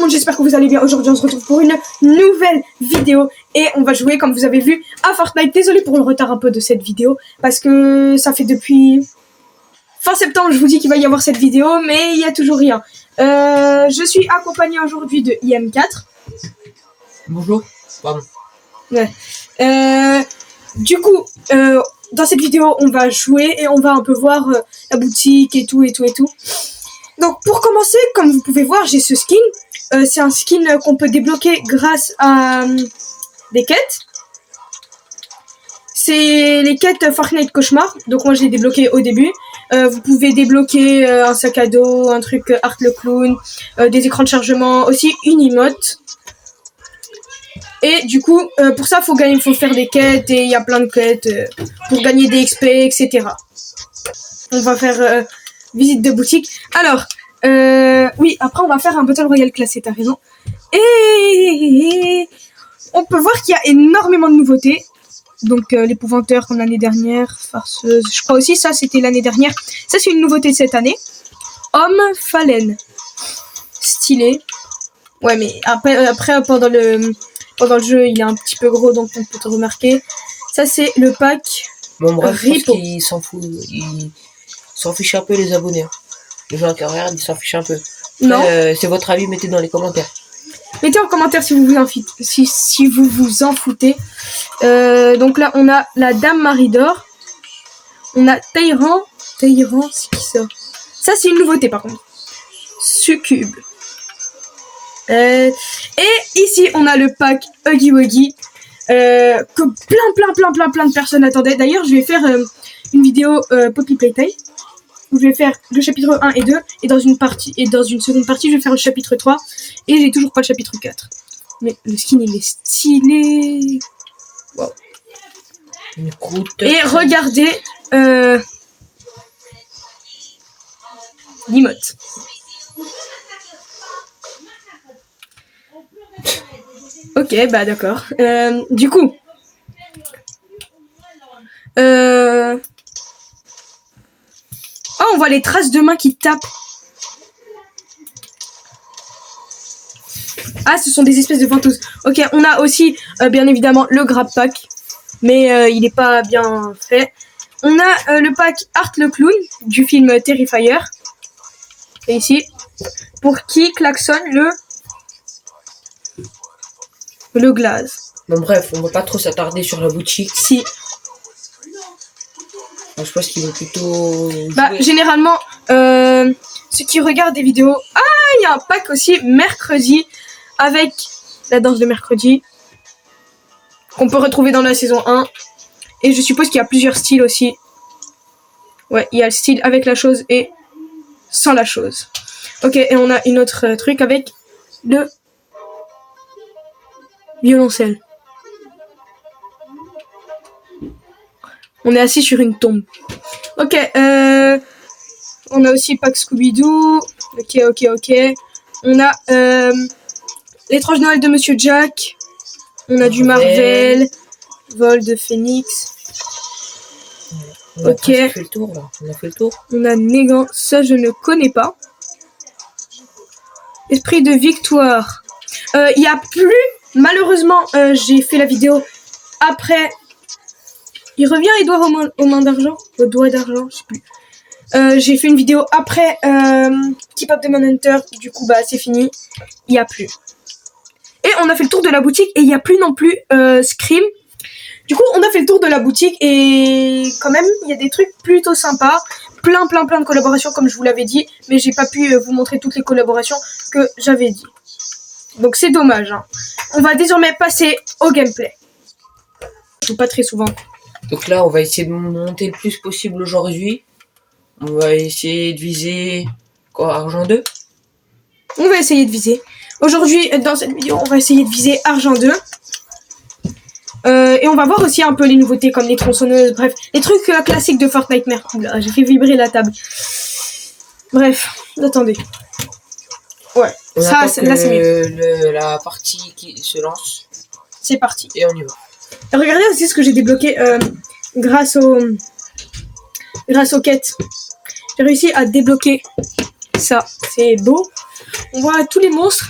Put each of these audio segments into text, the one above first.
monde, j'espère que vous allez bien. Aujourd'hui on se retrouve pour une nouvelle vidéo et on va jouer comme vous avez vu à Fortnite. Désolé pour le retard un peu de cette vidéo parce que ça fait depuis fin septembre je vous dis qu'il va y avoir cette vidéo mais il y a toujours rien. Je suis accompagné aujourd'hui de IM4. Bonjour. Pardon. Ouais. Du coup dans cette vidéo on va jouer et on va un peu voir la boutique et tout. Donc pour commencer, comme vous pouvez voir, j'ai ce skin. C'est un skin qu'on peut débloquer grâce à des quêtes. C'est les quêtes Fortnite Cauchemar. Donc moi je l'ai débloqué au début. Vous pouvez débloquer un sac à dos, un truc Art le Clown, des écrans de chargement, aussi une emote. Et du coup, pour ça, faut faire des quêtes et il y a plein de quêtes pour gagner des XP, etc. On va faire visite de boutique. Alors, oui, après on va faire un Battle Royale classé, t'as raison. Et on peut voir qu'il y a énormément de nouveautés. Donc l'épouvanteur comme l'année dernière, farceuse, je crois aussi ça c'était l'année dernière. Ça c'est une nouveauté de cette année. Homme Fallen. Stylé. Ouais mais après pendant le jeu il est un petit peu gros donc on peut te remarquer. Ça c'est le pack. Bon bref, je pense qu'il s'en fout. Il s'en fiche un peu les abonnés. Les gens qui regardent, ils s'en fichent un peu. Non. C'est votre avis, mettez dans les commentaires. Mettez en commentaire si vous vous en foutez. Donc là, on a la Dame Marie d'Or. On a Tyran, c'est qui ça? Ça, c'est une nouveauté par contre. Succube. Et ici, on a le pack Huggy Wuggy. Que plein de personnes attendaient. D'ailleurs, je vais faire une vidéo Poppy Playtime. Je vais faire le chapitre 1 et 2 et dans une seconde partie je vais faire le chapitre 3 et j'ai toujours pas le chapitre 4. Mais le skin il est stylé. Wow. Et regardez l'emote. Ok, bah d'accord. Du coup oh, on voit les traces de mains qui tapent. Ah, ce sont des espèces de ventouses. Ok, on a aussi, bien évidemment, le grab pack. Mais il n'est pas bien fait. On a le pack Art le Clown du film Terrifier. Et ici, pour qui klaxonne le glace. Bon bref, on va pas trop s'attarder sur la boutique. Si. Je pense qu'il veut plutôt jouer. Bah généralement ceux qui regardent des vidéos, il y a un pack aussi mercredi avec la danse de mercredi qu'on peut retrouver dans la saison 1 et je suppose qu'il y a plusieurs styles aussi. Ouais, il y a le style avec la chose et sans la chose. Ok, et on a une autre truc avec le violoncelle. On est assis sur une tombe. Ok, on a aussi pack Scooby-Doo. Ok. On a l'étrange Noël de Monsieur Jack. On a du Marvel. Vol de Phoenix. Ok. On a fait le tour là. On a fait le tour. On a Négan. Ça, je ne connais pas. Esprit de victoire. Il n'y a plus. Malheureusement, j'ai fait la vidéo après. Il revient Edouard aux mains d'argent. Aux doigts d'argent, je sais plus. J'ai fait une vidéo après Keep Up the Manhunter. Du coup, bah c'est fini. Il n'y a plus. Et on a fait le tour de la boutique et il n'y a plus non plus Scream. Du coup, on a fait le tour de la boutique et quand même, il y a des trucs plutôt sympas. Plein de collaborations comme je vous l'avais dit. Mais j'ai pas pu vous montrer toutes les collaborations que j'avais dit. Donc c'est dommage. Hein. On va désormais passer au gameplay. Pas très souvent. Donc là, on va essayer de monter le plus possible aujourd'hui. On va essayer de viser quoi, argent 2. On va essayer de viser. Aujourd'hui, dans cette vidéo, on va essayer de viser argent 2. Et on va voir aussi un peu les nouveautés comme les tronçonneuses, bref, les trucs classiques de Fortnite. Merde, là, j'ai fait vibrer la table. Bref, attendez. Ouais, ça, là c'est mieux. La partie qui se lance. C'est parti. Et on y va. Et regardez aussi ce que j'ai débloqué grâce aux quêtes. J'ai réussi à débloquer ça, c'est beau. On voit tous les monstres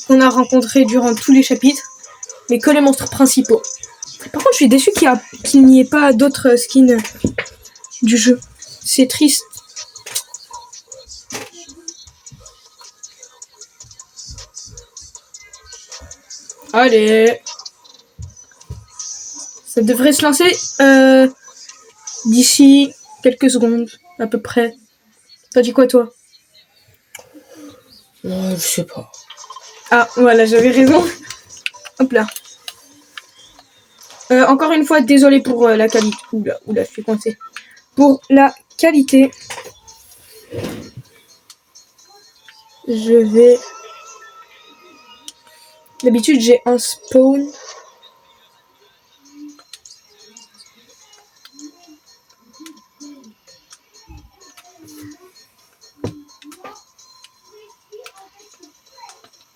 qu'on a rencontrés durant tous les chapitres, mais que les monstres principaux. Par contre, je suis déçu qu'il n'y ait pas d'autres skins du jeu. C'est triste. Allez. Ça devrait se lancer d'ici quelques secondes, à peu près. T'as dit quoi, toi? Je sais pas. Ah, voilà, j'avais raison. Hop là. Encore une fois, désolé pour la qualité. Oula, je suis coincé. Pour la qualité, je vais... D'habitude, j'ai un spawn.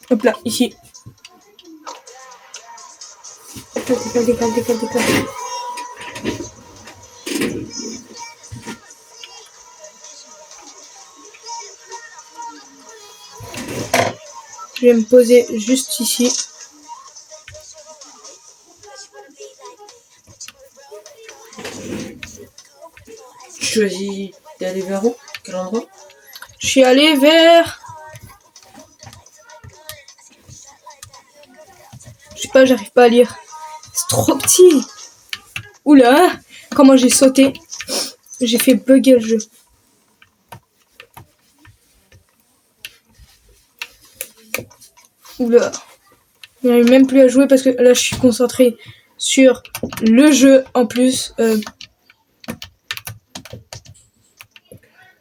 Hop là, ici. Décale. Je vais me poser juste ici. Tu choisis d'aller vers où? Quel endroit? Je suis allé vers... Je sais pas, j'arrive pas à lire. C'est trop petit. Oula, comment j'ai sauté. J'ai fait bugger le jeu. Oula. Je n'arrive même plus à jouer parce que là, je suis concentré sur le jeu en plus.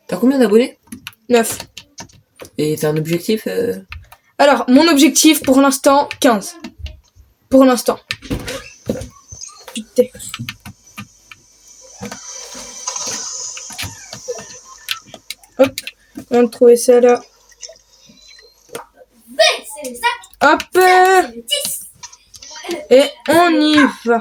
T'as combien d'abonnés? 9. Et t'as un objectif Alors, mon objectif pour l'instant, 15. Pour l'instant. Putain. Hop, on vient de trouver ça là. Hop. Et on y va.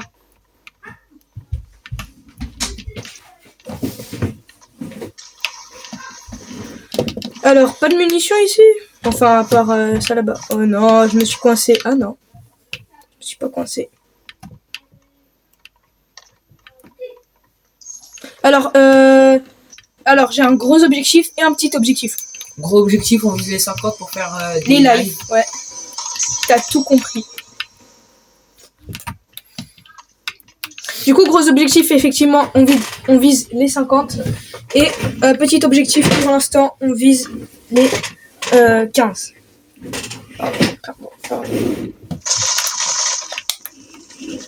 Alors, pas de munitions ici? Enfin, à part ça là-bas. Oh non, je me suis coincé. Ah non. Je me suis pas coincé. Alors j'ai un gros objectif et un petit objectif. Gros objectif, on vise les 50 pour faire des lives. Ouais. T'as tout compris. Du coup, gros objectif, effectivement, on vise les 50. Et petit objectif, pour l'instant, on vise les 15. Pardon.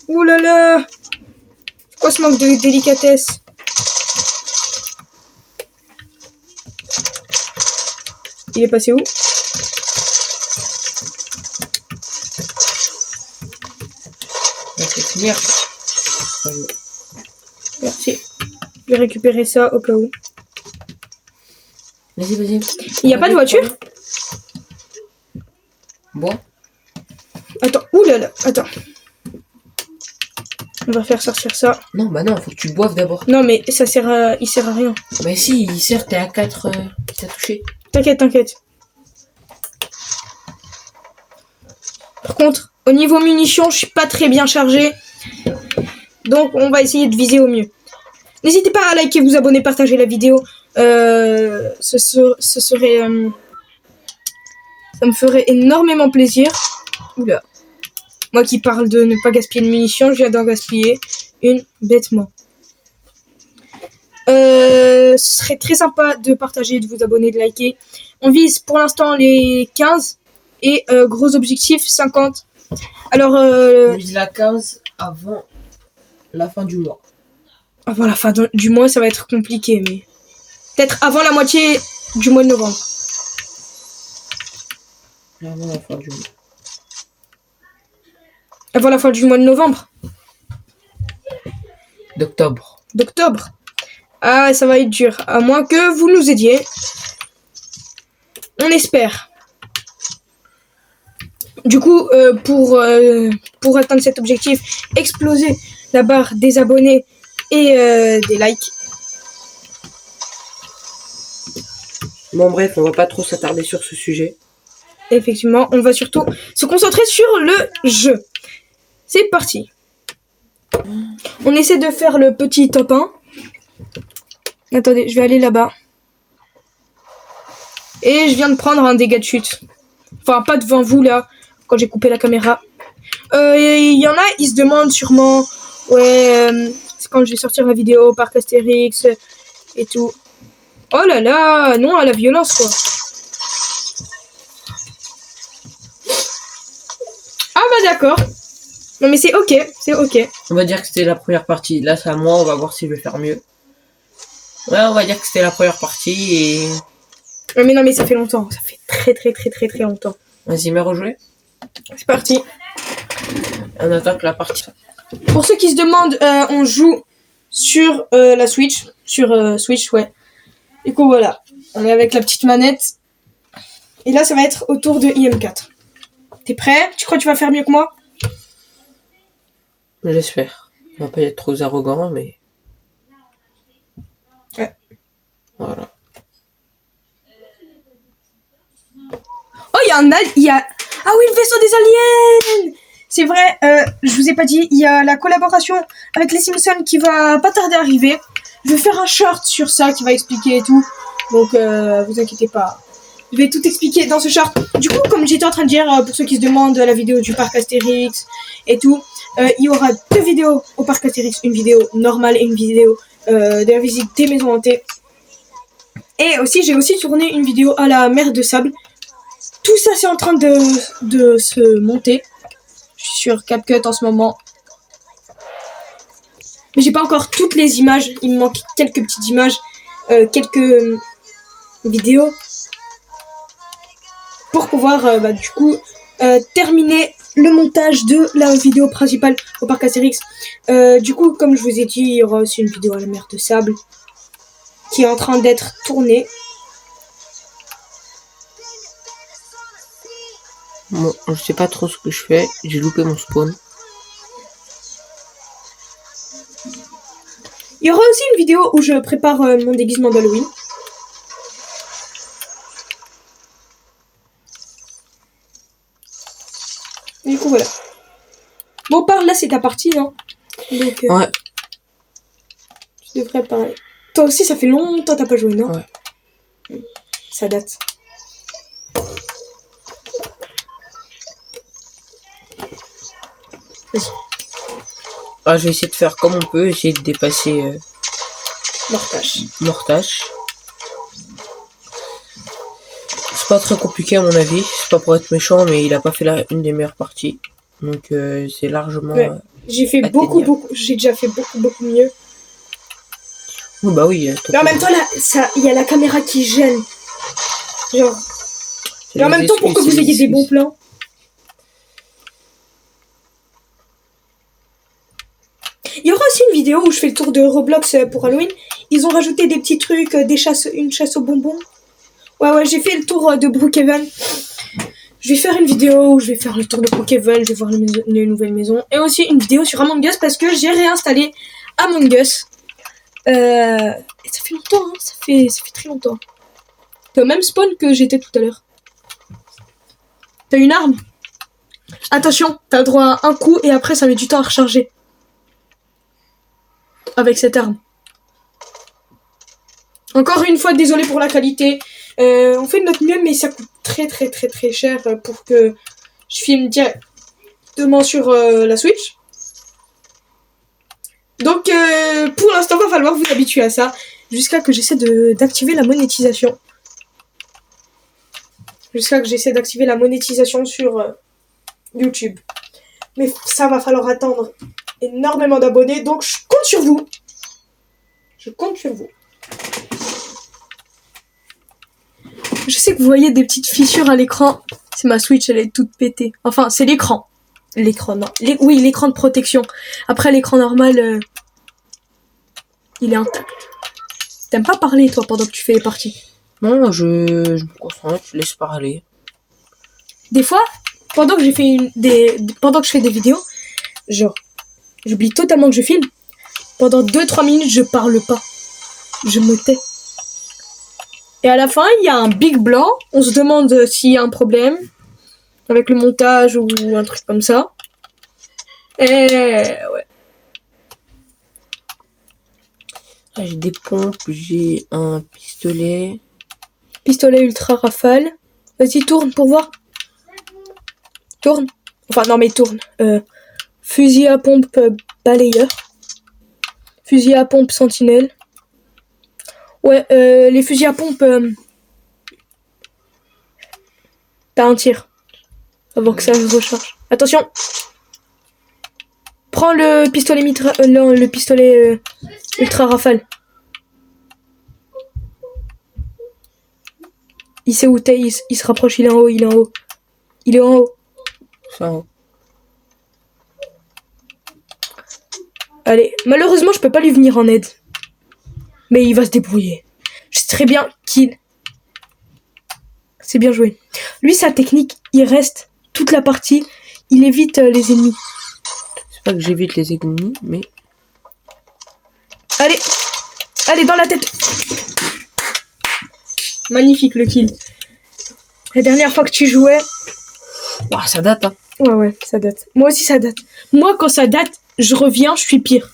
Ouh là là! C'est quoi ce manque de délicatesse? Il est passé où? Merde. Merci. Je vais récupérer ça au cas où. Vas-y. Il n'y a pas de voiture? Bon. Attends, oulala, attends. On va faire sortir ça. Non, bah non, faut que tu boives d'abord. Non, mais ça sert à... il sert à rien. Bah si, il sert, t'es à 4 qui t'a touché. T'inquiète. Par contre, au niveau munitions, je suis pas très bien chargé. Donc, on va essayer de viser au mieux. N'hésitez pas à liker, vous abonner, partager la vidéo. Ce serait... ça me ferait énormément plaisir. Oula. Moi qui parle de ne pas gaspiller de munitions, je viens d'en gaspiller une bêtement. Ce serait très sympa de partager, de vous abonner, de liker. On vise pour l'instant les 15 et gros objectif 50. Alors, On vise la 15 avant la fin du mois. Avant la fin du mois, ça va être compliqué, mais peut-être avant la moitié du mois de novembre. Avant la fin du mois. Avant la fin du mois de novembre. D'octobre. Ah, ça va être dur. À moins que vous nous aidiez. On espère. Du coup, pour atteindre cet objectif, exploser la barre des abonnés et des likes. Bon bref, on va pas trop s'attarder sur ce sujet. Effectivement, on va surtout se concentrer sur le jeu. C'est parti. On essaie de faire le petit top 1. Attendez, je vais aller là-bas. Et je viens de prendre un dégât de chute. Enfin, pas devant vous, là, quand j'ai coupé la caméra. Il y en a, ils se demandent sûrement... Ouais, c'est quand je vais sortir la vidéo par Astérix et tout. Oh là là, non à la violence, quoi. Ah bah d'accord. Non mais c'est ok, c'est ok. On va dire que c'était la première partie. Là, c'est à moi, on va voir si je vais faire mieux. Ouais, on va dire que c'était la première partie et... Mais non mais ça fait longtemps, ça fait très longtemps. Vas-y, mais rejouer. C'est parti. On attaque la partie. Pour ceux qui se demandent, on joue sur la Switch. Sur Switch, ouais. Du coup, voilà. On est avec la petite manette. Et là, ça va être au tour de IM4. T'es prêt? Tu crois que tu vas faire mieux que moi? J'espère. On va pas être trop arrogant, mais... Ouais. Voilà. Oh, il y a... Ah oui, le vaisseau des aliens! C'est vrai, je vous ai pas dit, il y a la collaboration avec les Simpsons qui va pas tarder à arriver. Je vais faire un short sur ça qui va expliquer et tout. Donc, vous inquiétez pas. Je vais tout expliquer dans ce short. Du coup, comme j'étais en train de dire, pour ceux qui se demandent la vidéo du parc Astérix et tout, il y aura 2 vidéos au parc Astérix. Une vidéo normale et une vidéo de la visite des maisons hantées. Et aussi, j'ai aussi tourné une vidéo à la mer de sable. Tout ça, c'est en train de se monter. Je suis sur CapCut en ce moment. Mais j'ai pas encore toutes les images. Il me manque quelques petites images. Quelques vidéos. Pour pouvoir, du coup, terminer le montage de la vidéo principale au parc Astérix. Du coup, comme je vous ai dit, il y aura aussi une vidéo à la mer de sable. Qui est en train d'être tournée. Bon, je sais pas trop ce que je fais. J'ai loupé mon spawn. Il y aura aussi une vidéo où je prépare mon déguisement d'Halloween. Du coup, voilà. Bon, par là, c'est ta partie, hein. Donc, Ouais. tu devrais pareil. Toi aussi, ça fait longtemps que t'as pas joué, non? Ouais. Ça date. Vas-y. Ah, je vais essayer de faire comme on peut, essayer de dépasser Mortage. Mortache. C'est pas très compliqué à mon avis, c'est pas pour être méchant, mais il a pas fait une des meilleures parties. Donc c'est largement... Ouais. J'ai fait beaucoup, j'ai déjà fait beaucoup mieux. Oh, bah oui. Mais en même temps, là, il y a la caméra qui gêne. Genre... Mais en même temps, pour que vous ayez des bons plans. Il y aura aussi une vidéo où je fais le tour de Roblox pour Halloween. Ils ont rajouté des petits trucs, une chasse aux bonbons. Ouais, j'ai fait le tour de Brookhaven. Je vais faire une vidéo où je vais faire le tour de Brookhaven, je vais voir les nouvelles maisons. Et aussi une vidéo sur Among Us parce que j'ai réinstallé Among Us. Et ça fait longtemps, hein, ça fait très longtemps. T'as au même spawn que j'étais tout à l'heure. T'as une arme? Attention, t'as droit à un coup et après ça met du temps à recharger. Avec cette arme. Encore une fois, désolé pour la qualité. On fait de notre mieux, mais ça coûte très cher pour que je filme directement sur la Switch. Donc, pour l'instant, va falloir vous habituer à ça. Jusqu'à que j'essaie d'activer la monétisation. Jusqu'à que j'essaie d'activer la monétisation sur YouTube. Mais ça va falloir attendre énormément d'abonnés. Donc, je compte sur vous. Je compte sur vous. Je sais que vous voyez des petites fissures à l'écran. C'est ma Switch, elle est toute pétée. Enfin, c'est l'écran. L'écran, non. Oui, l'écran de protection. Après, l'écran normal, il est intact. T'aimes pas parler, toi, pendant que tu fais les parties? Non, je me concentre, je laisse parler. Des fois, pendant que je fais des vidéos, genre, j'oublie totalement que je filme. Pendant 2-3 minutes, je parle pas. Je me tais. Et à la fin, il y a un big blanc. On se demande s'il y a un problème avec le montage ou un truc comme ça. Et ouais. Ah, j'ai des pompes, j'ai un pistolet. Pistolet ultra rafale. Vas-y, tourne pour voir. Tourne. Enfin, non, mais tourne. Fusil à pompe balayeur. Fusil à pompe sentinelle. Ouais, les fusils à pompe... t'as un tir. Avant que ça se recharge. Attention. Prends le pistolet non, le pistolet ultra rafale. Il sait où t'es, il se rapproche, il est en haut, il est en haut. Il est en haut. C'est en haut. Allez, malheureusement, je peux pas lui venir en aide. Mais il va se débrouiller. Je sais très bien qu'il... C'est bien joué. Lui, sa technique, il reste toute la partie. Il évite les ennemis. C'est pas que j'évite les ennemis, mais... Allez. Allez, dans la tête. Magnifique, le kill. La dernière fois que tu jouais... Ouah, ça date, hein. Ouais, ça date. Moi aussi, ça date. Moi, quand ça date, je reviens, je suis pire.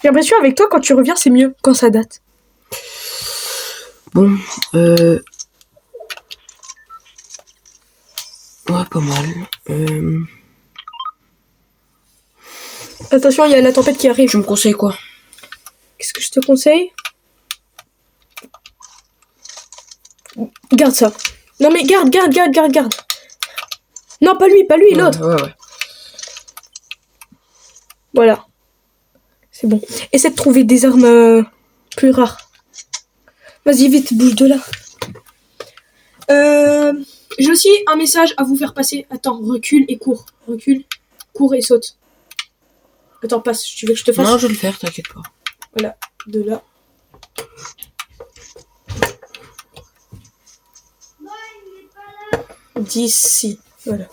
J'ai l'impression avec toi, quand tu reviens, c'est mieux quand ça date. Bon, ouais, pas mal. Attention, il y a la tempête qui arrive. Tu me conseilles quoi? Qu'est-ce que je te conseille? Garde ça. Non mais garde. Non, pas lui, l'autre. Ouais. Voilà. C'est bon. Essaie de trouver des armes plus rares. Vas-y, vite, bouge de là. J'ai aussi un message à vous faire passer. Attends, recule et cours. Recule, cours et saute. Attends, passe. Tu veux que je te fasse? Non, je vais le faire, t'inquiète pas. Voilà, de là. D'ici. Voilà.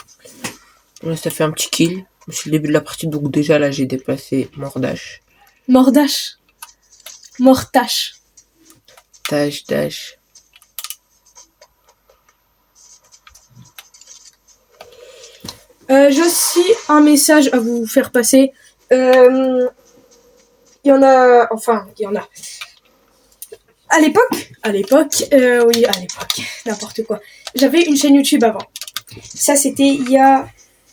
Là, ça fait un petit kill. C'est le début de la partie, donc déjà là, j'ai déplacé Mordache. Mordache. Mortache. Dash. J'ai aussi un message à vous faire passer. Il y en a... À l'époque, n'importe quoi. J'avais une chaîne YouTube avant. Ça, c'était il y a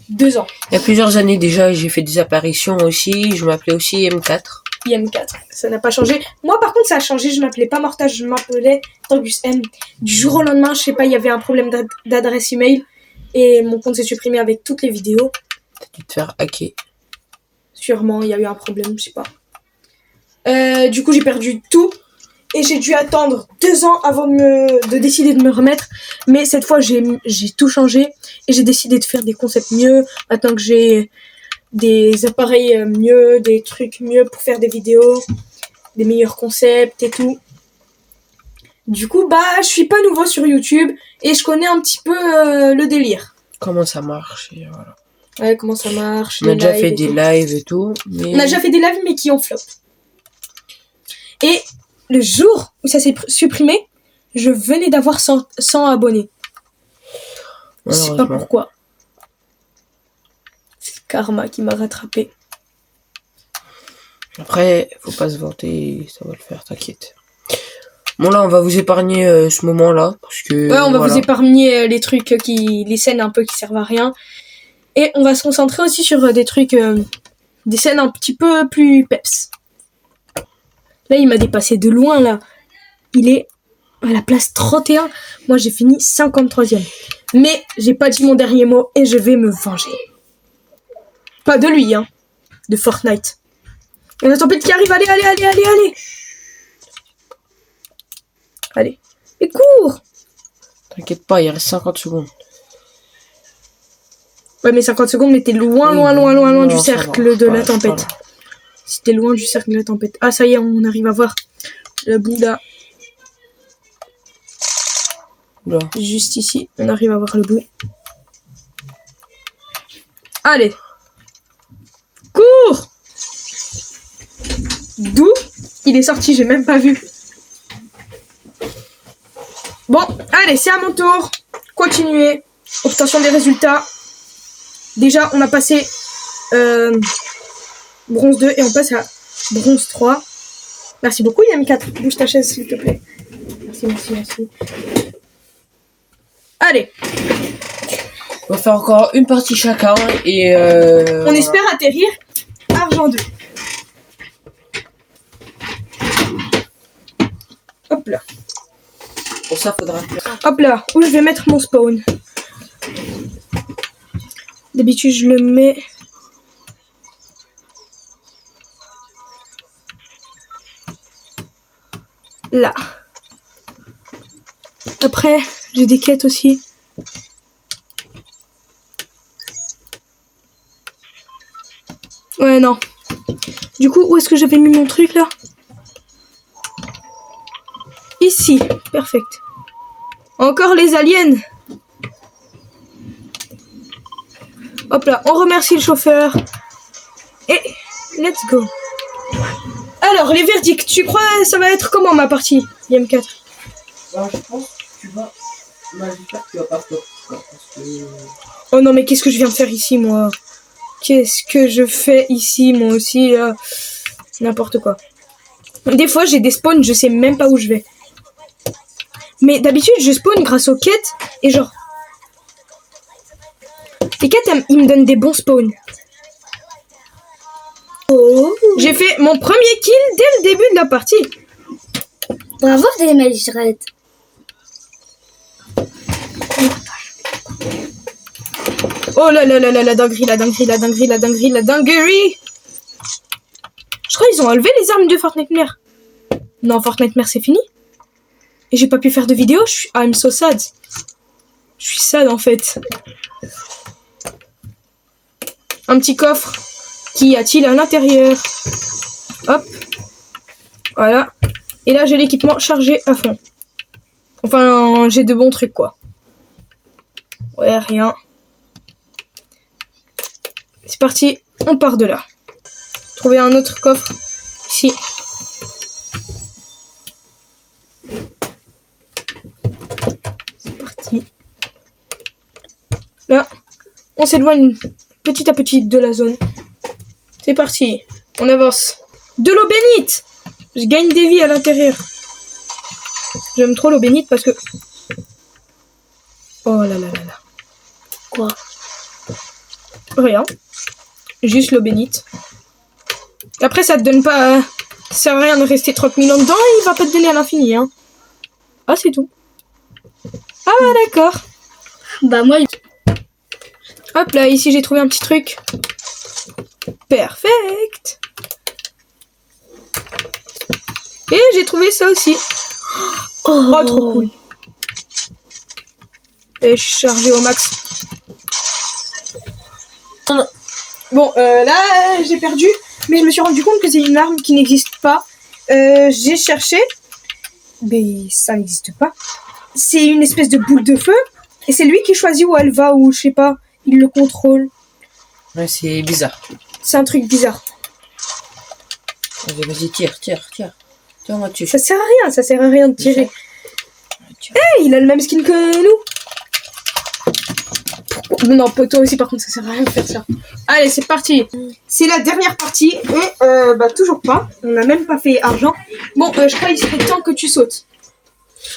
2 ans. Il y a plusieurs années déjà, j'ai fait des apparitions aussi. Je m'appelais aussi M4. IM4. Ça n'a pas changé. Moi, par contre, ça a changé. Je m'appelais pas Mortage, je m'appelais Tangus M. Du jour au lendemain, je sais pas, il y avait un problème d'adresse email. Et mon compte s'est supprimé avec toutes les vidéos. T'as dû te faire hacker. Sûrement, il y a eu un problème, je sais pas. Du coup, j'ai perdu tout. Et j'ai dû attendre 2 ans avant de décider de me remettre. Mais cette fois, j'ai tout changé. Et j'ai décidé de faire des concepts mieux. Maintenant que j'ai des appareils mieux, des trucs mieux pour faire des vidéos. Des meilleurs concepts et tout. Du coup, je suis pas nouveau sur YouTube. Et je connais un petit peu le délire. Comment ça marche et voilà. Ouais, comment ça marche. On a déjà fait des lives et tout. Mais... On a déjà fait des lives, mais qui ont flop. Et le jour où ça s'est supprimé, je venais d'avoir 100 abonnés. Je sais pas pourquoi. C'est Karma qui m'a rattrapé. Après, faut pas se vanter, ça va le faire, t'inquiète. Bon là, on va vous épargner ce moment-là. Parce que, ouais, on va vous épargner les trucs les scènes un peu qui servent à rien. Et on va se concentrer aussi sur des trucs, des scènes un petit peu plus peps. Là, il m'a dépassé de loin, là. Il est à la place 31. Moi, j'ai fini 53e. Mais j'ai pas dit mon dernier mot et je vais me venger. Pas de lui, hein. De Fortnite. Il y a la tempête qui arrive. Allez. Allez. Et cours. T'inquiète pas, il reste 50 secondes. Ouais, mais 50 secondes, mais t'es loin du cercle de la tempête. Si t'es loin du cercle de la tempête. Ah, ça y est, on arrive à voir le bout là. Là. Juste ici, on arrive à voir le bout. Allez. Cours. D'où il est sorti, j'ai même pas vu. Allez, c'est à mon tour. Continuer. Obtention des résultats. Déjà, on a passé bronze 2 et on passe à bronze 3. Merci beaucoup, YM4. Bouge ta chaise, s'il te plaît. Merci. Allez. On va faire encore une partie chacun et on espère atterrir argent 2. Hop là. Pour ça, faudra... Hop là, où je vais mettre mon spawn. D'habitude, je le mets... là. Après, j'ai des quêtes aussi. Ouais, non. Du coup, où est-ce que j'avais mis mon truc, là? Ici. Perfect. Encore les aliens. Hop là, on remercie le chauffeur. Et let's go. Alors, les verdicts, tu crois ça va être comment ma partie YM4? Bah, je pense que tu vas... Bah, j'espère que tu vas pas flop, parce que... Oh non, mais qu'est-ce que je viens de faire ici, moi? Qu'est-ce que je fais ici, moi aussi? N'importe quoi. Des fois, j'ai des spawns, je sais même pas où je vais. Mais d'habitude, je spawn grâce aux quêtes, et genre... Les quêtes, ils me donnent des bons spawns. Oh. J'ai fait mon premier kill dès le début de la partie. Bravo, des magistrats. Oh là là là là, la dinguerie. Je crois qu'ils ont enlevé les armes de Fortnite Mare. Non, Fortnite Mare, c'est fini. Et j'ai pas pu faire de vidéo, I'm so sad. Je suis sad, en fait. Un petit coffre. Qu'y a-t-il à l'intérieur? Hop. Voilà. Et là, j'ai l'équipement chargé à fond. Enfin, j'ai de bons trucs, quoi. Ouais, rien. C'est parti, on part de là. Trouver un autre coffre. Ici. C'est parti. Là, on s'éloigne petit à petit de la zone. C'est parti. On avance. De l'eau bénite! Je gagne des vies à l'intérieur. J'aime trop l'eau bénite parce que... Oh là là là là. Quoi? Rien. Juste l'eau bénite. Après, ça te donne pas... Ça sert à rien de rester 30 000 ans dedans et il va pas te donner à l'infini, hein. Ah, c'est tout. Ah, bah, d'accord. Bah, moi... Hop là, ici, j'ai trouvé un petit truc. Perfect. Et j'ai trouvé ça aussi. Oh, trop cool. Et je suis chargé au max. Bon, là, j'ai perdu. Mais je me suis rendu compte que c'est une arme qui n'existe pas. J'ai cherché. Mais ça n'existe pas. C'est une espèce de boule de feu. Et c'est lui qui choisit où elle va ou je sais pas. Il le contrôle. Ouais, c'est bizarre. C'est un truc bizarre. Vas-y, tire. Tire-moi dessus. Ça sert à rien de tirer. Hey, il a le même skin que nous. Non, toi aussi par contre ça sert à rien de faire ça. Allez, c'est parti. C'est la dernière partie et bah toujours pas. On n'a même pas fait argent. Bon, je crois qu'il serait temps que tu sautes.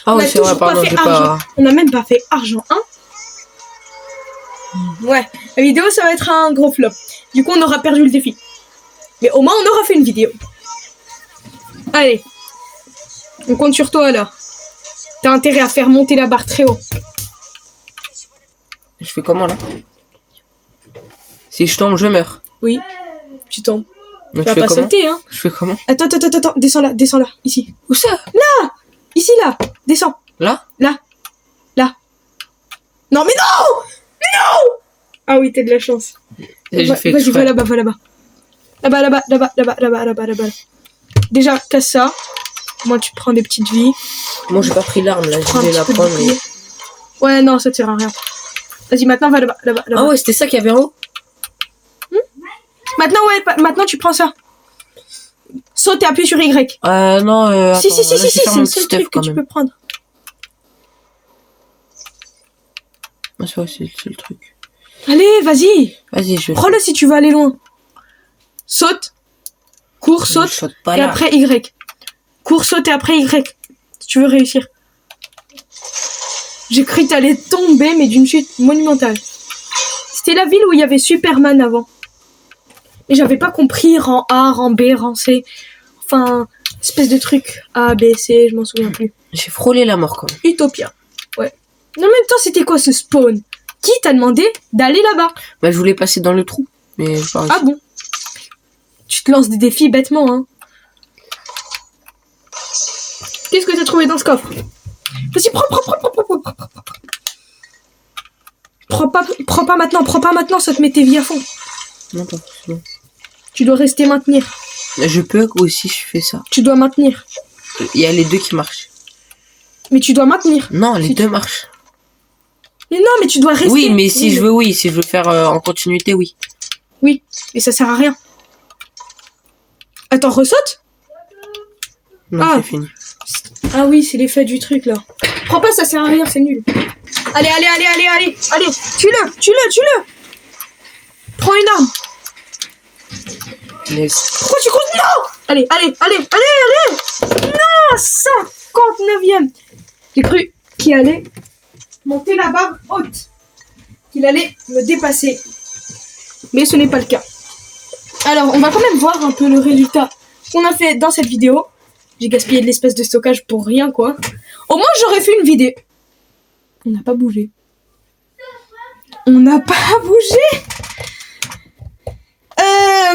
Ah On oui, a c'est vrai, toujours pardon, pas fait j'ai argent. pas... On n'a même pas fait argent 1. Ouais, la vidéo ça va être un gros flop. Du coup on aura perdu le défi. Mais au moins on aura fait une vidéo. Allez. On compte sur toi là. T'as intérêt à faire monter la barre très haut. Je fais comment, là? Si je tombe, je meurs. Oui, tu tombes. Donc, Tu vas je fais pas comment? sauter, hein. Je fais comment? Attends, descends là, ici. Où ça? Ici, là, descends. Là? Là. Non, mais non. Ah oui, t'as de la chance. J'ai fait Vas-y, exprès. va là-bas. Là-bas. Déjà, casse ça. Moi, tu prends des petites vies. Moi, j'ai pas pris l'arme, là. Prends Je un vais la petit peu de prendre. bouclier. Ouais, non, ça tire à rien. Vas-y, maintenant, va là-bas. Ah ouais, c'était ça qu'il y avait en haut? Maintenant, tu prends ça. Saute et appuie sur Y. Non, Si, attends, c'est là, je vais faire le mon seul petit stuff, truc que quand tu même. peux prendre. Ah, ça, c'est le truc. Allez, vas-y. Vas-y, je... Prends-le si tu veux aller loin. Saute. Cours, Je saute. saute pas Et là. après Y. Cours, saute et après Y. Si tu veux réussir. J'ai cru que t'allais tomber, mais d'une chute monumentale. C'était la ville où il y avait Superman avant. Et j'avais pas compris rang A, rang B, rang C. Enfin, espèce de truc. A, B, C, je m'en souviens plus. J'ai frôlé la mort, quand même. Utopia. Ouais. En même temps, c'était quoi ce spawn? Qui t'a demandé d'aller là-bas? Bah, je voulais passer dans le trou. Mais j'ai pas réussi. Ah bon? Tu te lances des défis bêtement, hein. Qu'est-ce que t'as trouvé dans ce coffre? Vas-y, prends. Prends pas maintenant, ça te met tes vies à fond. Non, pas forcément. Tu dois rester maintenir. Je peux aussi, je fais ça. Tu dois maintenir. Il y a les deux qui marchent. Mais tu dois maintenir. Non, les Si deux marchent. Mais non, mais tu dois rester. Oui, mais si je veux faire en continuité, oui. Oui, mais ça sert à rien. Attends, ressaute? Non, Ah. c'est fini. Ah oui, c'est l'effet du truc là. Prends pas, ça sert à rien, c'est nul. Allez, tue-le. Prends une arme. Yes. Pourquoi tu comptes? Non! Allez. Non, 59e. J'ai cru qu'il allait monter la barre haute. Qu'il allait me dépasser. Mais ce n'est pas le cas. Alors, on va quand même voir un peu le résultat qu'on a fait dans cette vidéo. J'ai gaspillé de l'espace de stockage pour rien, quoi. Au moins, j'aurais fait une vidéo. On n'a pas bougé.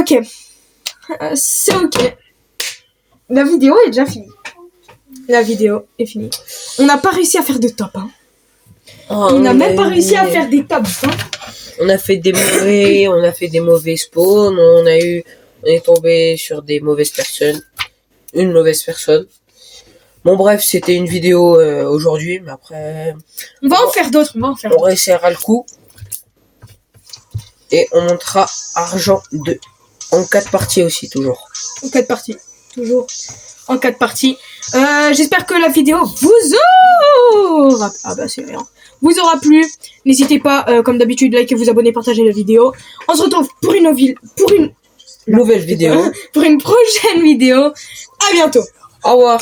Ok. C'est ok. La vidéo est déjà finie. On n'a pas réussi à faire de top, hein. Oh, On n'a même pas réussi à faire des tops, hein. On a fait des mauvais spawns, on est tombé sur des mauvaises personnes. Une mauvaise personne. Bon bref, c'était une vidéo aujourd'hui, mais après... On va en faire d'autres, On réessayera le coup. Et on montera Argent 2. En 4 parties aussi, toujours. En 4 parties. Toujours en 4 parties. J'espère que la vidéo vous aura... Ah bah c'est rien. Vous aura plu. N'hésitez pas, comme d'habitude, likez, vous abonner, partagez la vidéo. On se retrouve pour une nouvelle vidéo. Nouvelle vidéo. Pour une prochaine vidéo. À bientôt. Au revoir.